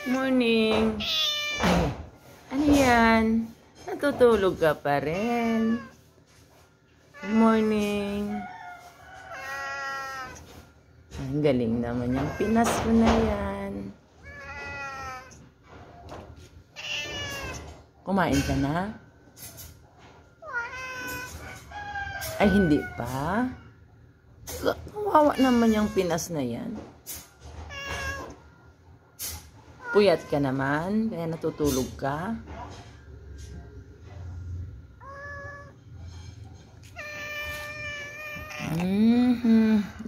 Morning. Ano yan? Natutulog ka pa rin. Morning. Ang galing naman yung Pinas mo na yan. Kumain ka na? Ay, hindi pa? Kawawa naman yung Pinas na yan. Puyat ka naman, kaya natutulog ka.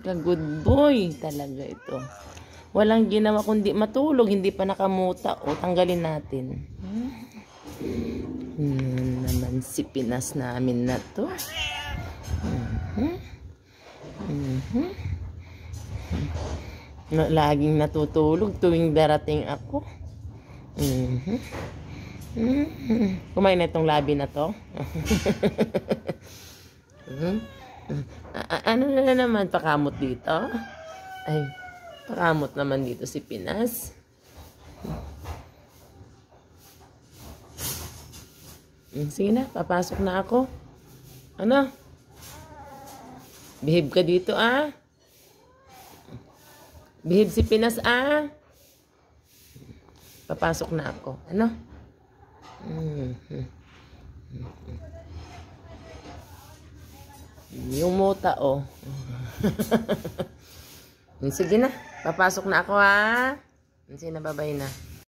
Good boy talaga ito. Walang ginawa kundi matulog, hindi pa nakamuta. O, tanggalin natin. Naman si Pinas namin na to. Laging natutulog tuwing darating ako. Kumain na itong labi na to. Ano na naman pakamot dito? Ay, pakamot naman dito si Pinas. Sige na, papasok na ako. Ano? Behave ka dito, ah. Behave si Pinas, ah. Papasok na ako. Ano? Yung muta, oh. Sige na. Papasok na ako, ha. Sige na, babay na.